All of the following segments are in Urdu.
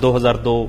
2002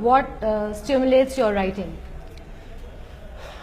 What stimulates your writing?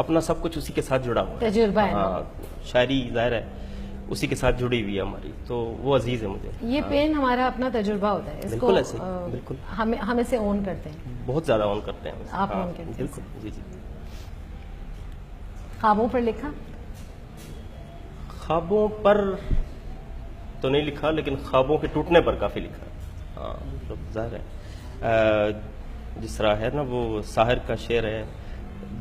اپنا سب کچھ اسی کے ساتھ جڑا ہوا ہے. تجربہ ہے. ہاں شاعری ظاہر ہے اسی کے ساتھ جڑی ہوئی ہے ہماری, تو وہ عزیز ہے مجھے. یہ پین ہمارا اپنا تجربہ ہوتا ہے, اس کو بالکل ایسے بالکل ہم اسے اون کرتے ہیں. بہت زیادہ آن کرتے ہیں. آپ اون کرتے ہیں. بالکل جی جی. خوابوں پر لکھا؟ خوابوں پر تو نہیں لکھا, لیکن خوابوں کے ٹوٹنے پر کافی لکھا. ہاں مطلب ظاہر ہے جس طرح ہے نا وہ ساحر کا شعر ہے,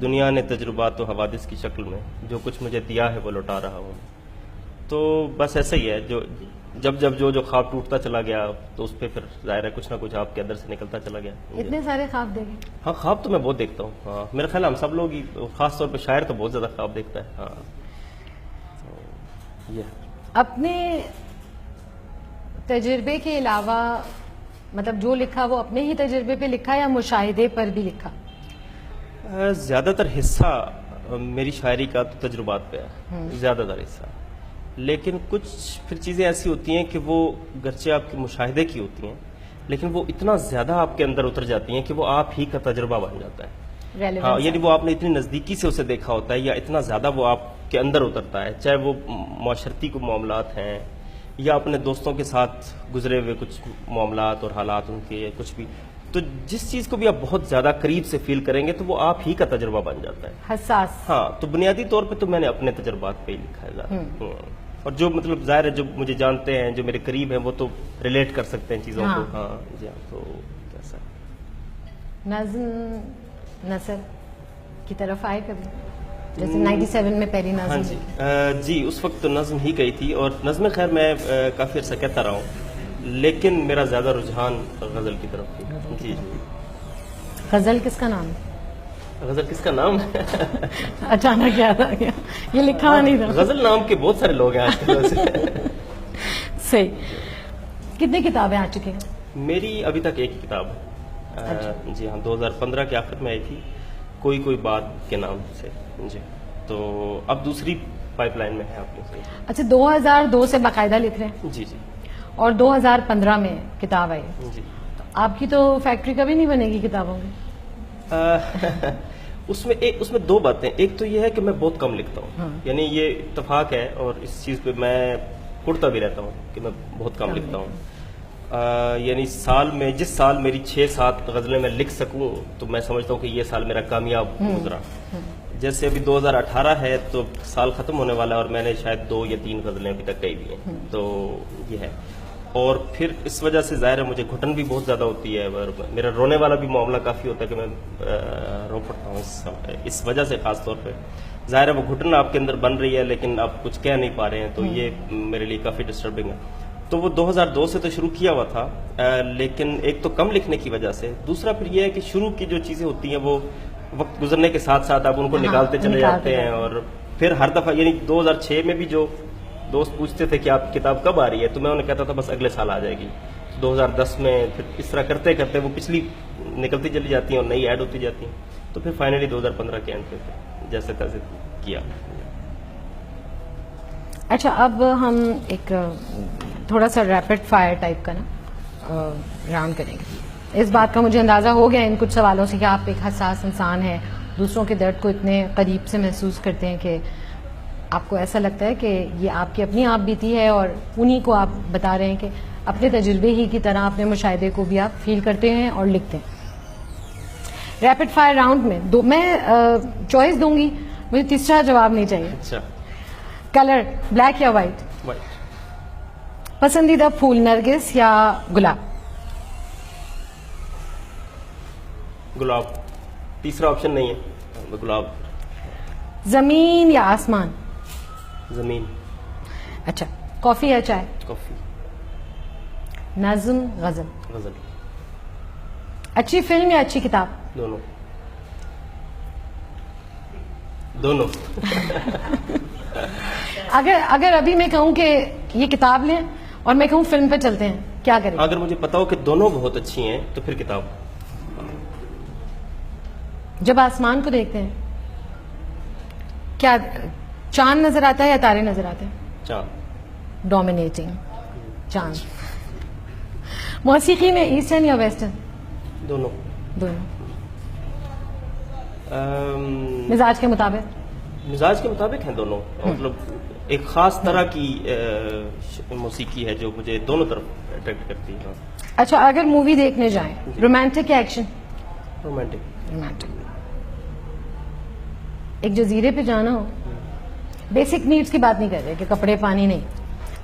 دنیا نے تجربات و حوادث کی شکل میں جو کچھ مجھے دیا ہے وہ لوٹا رہا ہوں. تو بس ایسا ہی ہے, جب جو خواب ٹوٹتا چلا گیا تو اس پہ پھر ظاہر ہے کچھ نہ کچھ آپ کے اندر سے نکلتا چلا گیا. اتنے سارے خواب دیکھے؟ ہاں خواب تو میں بہت دیکھتا ہوں. ہاں میرا خیال ہے ہم سب لوگ ہی, خاص طور پہ شاعر تو بہت زیادہ خواب دیکھتا ہے. ہاں یہ اپنے تجربے کے علاوہ مطلب جو لکھا وہ اپنے ہی تجربے پہ لکھا یا مشاہدے پر بھی لکھا؟ زیادہ تر حصہ میری شاعری کا تو تجربات پہ ہے, زیادہ تر حصہ. لیکن کچھ پھر چیزیں ایسی ہوتی ہیں کہ وہ گرچہ آپ کے مشاہدے کی ہوتی ہیں لیکن وہ اتنا زیادہ آپ کے اندر اتر جاتی ہیں کہ وہ آپ ہی کا تجربہ بن جاتا ہے. ہاں یعنی وہ آپ نے اتنی نزدیکی سے اسے دیکھا ہوتا ہے یا اتنا زیادہ وہ آپ کے اندر اترتا ہے, چاہے وہ معاشرتی کو معاملات ہیں یا اپنے دوستوں کے ساتھ گزرے ہوئے کچھ معاملات اور حالات ان کے کچھ بھی, تو جس چیز کو بھی آپ بہت زیادہ قریب سے فیل کریں گے تو وہ آپ ہی کا تجربہ بن جاتا ہے. حساس. ہاں تو بنیادی طور پہ تو میں نے اپنے تجربات پہ ہی لکھا ہے ظاہر. اور جو مطلب ظاہر ہے جو مجھے جانتے ہیں جو میرے قریب ہیں وہ تو ریلیٹ کر سکتے ہیں چیزوں کو. ہاں جی ہاں. تو کیسا نظم نثر کی طرف آئے کبھی, جیسے 97 میں پہلی نظم؟ ہاں جی جی اس وقت تو نظم ہی گئی تھی, اور نظم خیر میں کافی عرصہ کہتا رہا ہوں, لیکن میرا زیادہ رجحان غزل کی طرف تھی. جی جی. غزل کس کا نام ہے؟ غزل کس کا نام ہے؟ اچانک یاد آ گیا, یہ لکھا ہوا نہیں تھا. غزل نام کے بہت سارے لوگ ہیں آج کل. صحیح. کتنی کتابیں آ چکی ہیں؟ میری ابھی تک ایک ہی کتاب ہے. جی ہاں 2015 کے آخر میں آئی تھی, کوئی بات کے نام سے. جی تو اب دوسری پائپ لائن میں ہے آپ نے. اچھا 2002 سے باقاعدہ لکھ رہے ہیں؟ جی جی. اور 2015 میں کتاب آئی. جی. آپ کی تو فیکٹری کبھی نہیں بنے گی کتابوں کی؟ اس میں دو باتیں. ایک تو یہ ہے کہ میں بہت کم لکھتا ہوں, یعنی یہ اتفاق ہے, اور اس چیز پہ میں پڑتا بھی رہتا ہوں کہ میں بہت کم لکھتا ہوں. یعنی سال میں جس سال میری 6-7 غزلیں میں لکھ سکوں تو میں سمجھتا ہوں کہ یہ سال میرا کامیاب گزرا. جیسے ابھی 2018 ہے تو سال ختم ہونے والا ہے اور میں نے شاید 2 یا 3 غزلیں ابھی تک گئی بھی ہیں. تو یہ ہے. اور پھر اس وجہ سے ظاہر ہے مجھے گھٹن بھی بہت زیادہ ہوتی ہے, اور میرا رونے والا بھی معاملہ کافی ہوتا ہے کہ میں رو پڑتا ہوں اس وجہ سے. خاص طور پہ ظاہر ہے وہ گھٹن آپ کے اندر بن رہی ہے لیکن آپ کچھ کہہ نہیں پا رہے ہیں, تو یہ میرے لیے کافی ڈسٹربنگ ہے. تو وہ 2002 سے تو شروع کیا ہوا تھا, لیکن ایک تو کم لکھنے کی وجہ سے, دوسرا پھر یہ ہے کہ شروع کی جو چیزیں ہوتی ہیں وہ وقت گزرنے کے ساتھ ساتھ آپ ان کو نکالتے چلے جاتے ہیں. اور پھر ہر دفعہ یعنی 2006 میں بھی جو دوست پوچھتے تھے کہ آپ کی کتاب کب آ رہی ہے تو میں انہیں کہتا تھا بس اگلے سال آ جائے گی. 2010 میں پھر اس طرح کرتے کرتے وہ پچھلی نکلتی چلی جاتی ہیں اور نئی ایڈ ہوتی جاتی ہیں. تو پھر فائنلی 2015 کے اینڈ پہ جیسے تیسے کیا. اچھا اب ہم ایک تھوڑا سا ریپڈ فائر ٹائپ کا نا راؤنڈ کریں گے. اس بات کا مجھے اندازہ ہو گیا ان کچھ سوالوں سے کہ آپ ایک حساس انسان ہیں, دوسروں کے درد کو اتنے قریب سے محسوس کرتے ہیں کہ آپ کو ایسا لگتا ہے کہ یہ آپ کی اپنی آپ بیتی ہے اور انہی کو آپ بتا رہے ہیں کہ اپنے تجربے ہی کی طرح اپنے مشاہدے کو بھی آپ فیل کرتے ہیں اور لکھتے ہیں. ریپڈ فائر راؤنڈ میں میں چوائس دوں گی, مجھے تیسرا جواب نہیں چاہیے. اچھا. کلر بلیک یا وائٹ؟ وائٹ. پسندیدہ پھول نرگس یا گلاب؟ گلاب. تیسرا آپشن نہیں ہے, گلاب. زمین یا آسمان؟ زمین. اچھا کافی یا چائے؟ کافی. نظم غزل؟ غزل. اچھی فلم یا اچھی کتاب؟ دونوں. دونوں. اگر ابھی میں کہوں کہ یہ کتاب لیں اور میں کہوں فلم پہ چلتے ہیں, کیا کریں؟ اگر مجھے پتا ہو کہ دونوں بہت اچھی ہیں تو پھر کتاب. جب آسمان کو دیکھتے ہیں کیا چاند نظر آتا ہے یا تارے نظر آتے ہیں؟ چاند. ڈومینیٹنگ چاند. موسیقی میں ایسٹرن یا ویسٹرن؟ دونوں. دونوں. مزاج کے مطابق؟ مزاج کے مطابق ہیں دونوں، مطلب ایک خاص طرح کی موسیقی ہے جو مجھے دونوں طرف اٹریکٹ کرتی ہے. اچھا اگر مووی دیکھنے جائیں، رومانٹک یا ایکشن؟ رومانٹک. رومانٹک. ایک جزیرے پہ جانا ہو، بیسک نیڈس کی بات نہیں کر رہے کہ کپڑے پانی نہیں،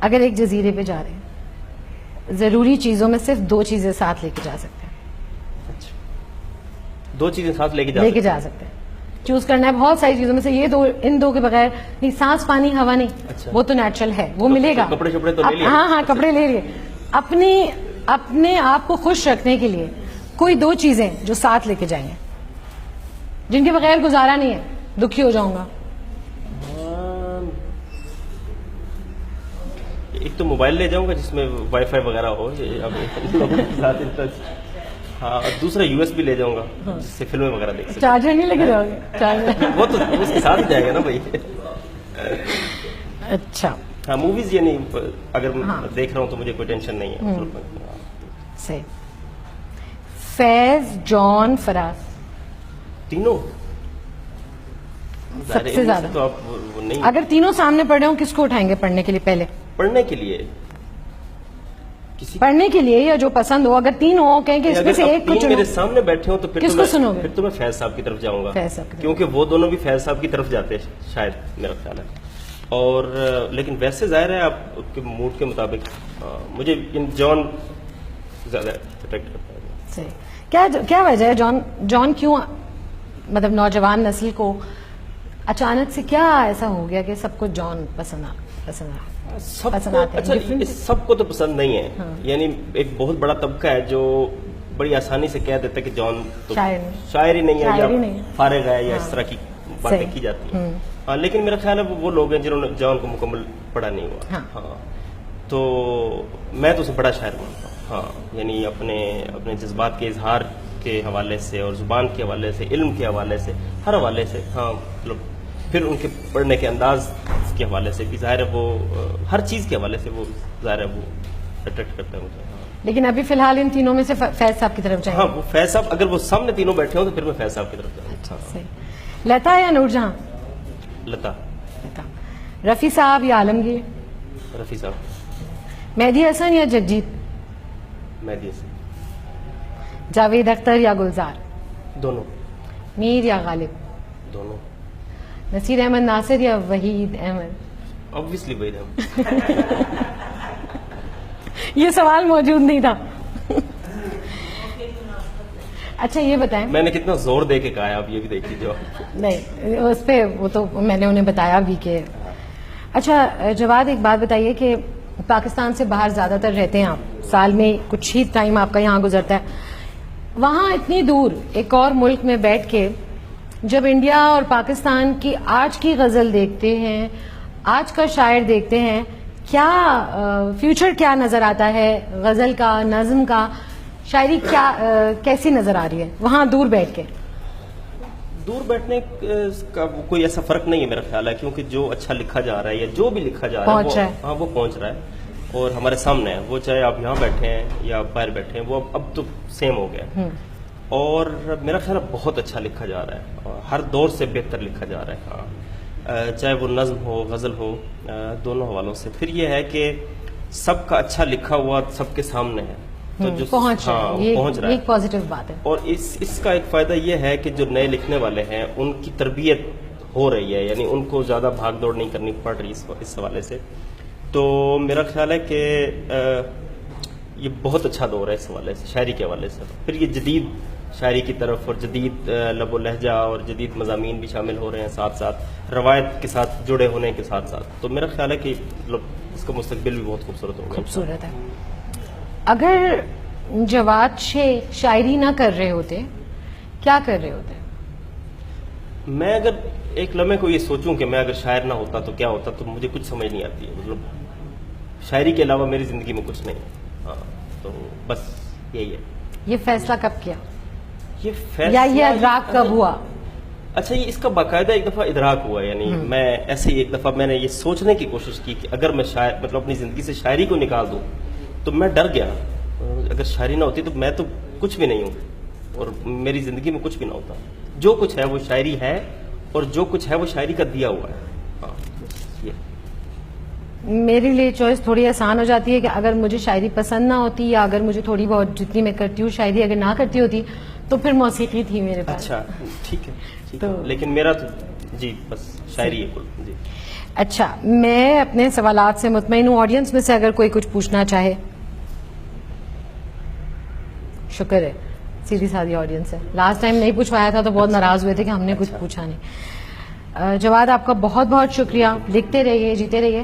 اگر ایک جزیرے پہ جا رہے ہیں ضروری چیزوں میں صرف 2 چیزیں ساتھ لے کے جا سکتے ہیں. اچھا 2 چیزیں ساتھ لے کے جا سکتے ہیں. چوز کرنا ہے بہت ساری چیزوں میں سے، یہ 2 ان 2 کے بغیر نہیں. سانس پانی ہوا نہیں. اچھا. وہ تو نیچرل ہے، وہ ملے گا. کپڑے شپڑے تو لے لیے. ہاں کپڑے لے لیے. اپنے آپ کو خوش رکھنے کے لیے کوئی 2 چیزیں جو ساتھ لے کے جائیں گے، جن کے بغیر گزارا نہیں ہے، دکھی ہو جاؤں گا. ایک تو موبائل لے جاؤں گا جس میں وائی فائی وغیرہ ہو، ہاں. دوسرا USB لے جاؤں گا جس سے فلمیں وغیرہ دیکھ سکیں. چارجر نہیں لے کے جاؤ گے؟ چارجر وہ تو اس کے ساتھ ہی جائے گا نا بھائی. اچھا ہاں موویز یعنی اگر دیکھ رہا ہوں تو مجھے کوئی ٹینشن نہیں ہے. صحیح. فیض، جان، فراز، تینوں سب سے زیادہ. تو آپ وہ نہیں اگر تینوں سامنے پڑھے ہوں کس کو اٹھائیں گے پڑھنے کے لیے؟ پہلے پڑھنے کے لیے پڑھنے کے لیے یا جو پسند ہو، اگر 3 ہو کہیں کہ اس میں سے ایک کو چنو. میرے سامنے بیٹھے ہوں تو کس کو سنو گے؟ پھر تو میں فیض صاحب کی طرف جاؤں گا، فیض صاحب کی طرف. کیونکہ وہ دونوں بھی فیض صاحب کی طرف جاتے ہیں شاید، میرا خیال ہے. اور لیکن ویسے ظاہر ہے آپ کے موڈ کے مطابق مجھے جان زیادہ اٹریکٹ کرتا ہے. صحیح. کیا وجہ ہے جان کیوں مطلب نوجوان نسل کو اچانک سے کیا ایسا ہو گیا کہ سب کو جان پسند آتے ہیں؟ سب کو تو پسند نہیں ہے. یعنی ایک بہت بڑا طبقہ ہے جو بڑی آسانی سے کہہ دیتا ہے کہ جان تو شاعر ہی نہیں ہے یا فارغ ہے یا اس طرح کی باتیں کی جاتی ہیں. ہاں لیکن میرا خیال ہے وہ لوگ ہیں جنہوں نے جان کو مکمل پڑھا نہیں ہوا. ہاں تو میں تو اسے بڑا شاعر مانتا ہوں. ہاں یعنی اپنے جذبات کے اظہار کے حوالے سے اور زبان کے حوالے سے، علم کے حوالے سے، ہر حوالے سے. ہاں مطلب پھر ان کے پڑھنے کے انداز کے حوالے سے بھی ظاہر ہے وہ ہر چیز کے حوالے سے وہ ظاہر ہے وہ اٹریکٹ کرتا ہے مجھے. لیکن ابھی فی الحال ان تینوں میں سے فیض صاحب کی طرف جائیں. ہاں وہ فیض صاحب اگر وہ سامنے تینوں بیٹھے ہوں تو پھر میں فیض صاحب کی طرف جاؤں. صحیح. لتا یا نور جہاں؟ لتا. رفیع صاحب یا عالمگیر؟ رفیع صاحب. مہدی حسن یا جگجیت؟ مہدی حسن. جاوید اختر یا گلزار؟ دونوں. میر یا غالب؟ دونوں. نصیر احمد ناصر یا وحید احمد؟ obviously وحید احمد. یہ سوال موجود نہیں تھا. اچھا یہ بتائیں، میں نے کتنا زور دے کے کہا ہے، آپ یہ بھی دیکھ لیجیے. نہیں اس پہ وہ تو میں نے انہیں بتایا بھی کہ. اچھا جواد ایک بات بتائیے کہ پاکستان سے باہر زیادہ تر رہتے ہیں آپ، سال میں کچھ ہی ٹائم آپ کا یہاں گزرتا ہے، وہاں اتنی دور ایک اور ملک میں بیٹھ کے جب انڈیا اور پاکستان کی آج کی غزل دیکھتے ہیں، آج کا شاعر دیکھتے ہیں، کیا فیوچر کیا نظر آتا ہے غزل کا، نظم کا، شاعری کیا کیسی نظر آ رہی ہے وہاں دور بیٹھ کے؟ دور بیٹھنے کا کوئی ایسا فرق نہیں ہے میرا خیال ہے، کیونکہ جو اچھا لکھا جا رہا ہے یا جو بھی لکھا جا رہا ہے وہ پہنچ رہا ہے اور ہمارے سامنے ہے. وہ چاہے آپ یہاں بیٹھے ہیں یا باہر بیٹھے ہیں، وہ اب تو سیم ہو گیا. اور میرا خیال ہے بہت اچھا لکھا جا رہا ہے، ہر دور سے بہتر لکھا جا رہا ہے. ہاں چاہے وہ نظم ہو، غزل ہو، دونوں حوالوں سے. پھر یہ ہے کہ سب کا اچھا لکھا ہوا سب کے سامنے ہے تو جو پہنچ رہا ہے، ایک پازیٹیو بات ہے. اور اس کا ایک فائدہ یہ ہے کہ جو نئے لکھنے والے ہیں ان کی تربیت ہو رہی ہے، یعنی ان کو زیادہ بھاگ دوڑ نہیں کرنی پڑ رہی اس حوالے سے. تو میرا خیال ہے کہ یہ بہت اچھا دور ہے اس حوالے سے، شاعری کے حوالے سے. پھر یہ جدید شاعری کی طرف اور جدید لب و لہجہ اور جدید مضامین بھی شامل ہو رہے ہیں، ساتھ ساتھ روایت کے ساتھ جڑے ہونے کے ساتھ ساتھ. تو میرا خیال ہے کہ اس کا مستقبل بھی بہت خوبصورت ہوگا. خوبصورت ہے. اگر جواد شاعری نہ کر رہے ہوتے کیا کر رہے ہوتے؟ میں اگر ایک لمحے کو یہ سوچوں کہ میں اگر شاعر نہ ہوتا تو کیا ہوتا، تو مجھے کچھ سمجھ نہیں آتی ہے. مطلب شاعری کے علاوہ میری زندگی میں کچھ نہیں. ہاں تو بس یہی ہے. یہ فیصلہ کب کیا؟ یہ فیصلہ یا یہ ادراک کب ہوا؟ اچھا یہ اس کا باقاعدہ ایک دفعہ ادراک ہوا. یعنی میں ایسے ہی ایک دفعہ میں نے یہ سوچنے کی کوشش کی کہ اگر میں مطلب اپنی زندگی سے شاعری کو نکال دوں تو میں ڈر گیا. اگر شاعری نہ ہوتی تو میں تو کچھ بھی نہیں ہوں اور میری زندگی میں کچھ بھی نہ ہوتا. جو کچھ ہے وہ شاعری ہے اور جو کچھ ہے وہ شاعری کا دیا ہوا ہے. ہاں بس یہ میرے لیے چوائس تھوڑی آسان ہو جاتی ہے کہ اگر مجھے شاعری پسند نہ ہوتی یا اگر مجھے تھوڑی بہت جتنی میں کرتی ہوں شاعری اگر نہ کرتی ہوتی تو پھر موسیقی تھی میرے پاس. اچھا ٹھیک ہے تو- لیکن میرا تو جی بس شاعری ہے کل. جی اچھا میں اپنے سوالات سے مطمئن ہوں. آڈینس میں سے اگر کوئی کچھ پوچھنا چاہے. شکر ہے سیدھی سادھی آڈینس ہے. لاسٹ ٹائم نہیں پوچھوایا تھا تو بہت ناراض ہوئے تھے کہ ہم نے کچھ پوچھا نہیں. جواد آپ کا بہت بہت شکریہ. لکھتے رہیے, جیتے رہیے.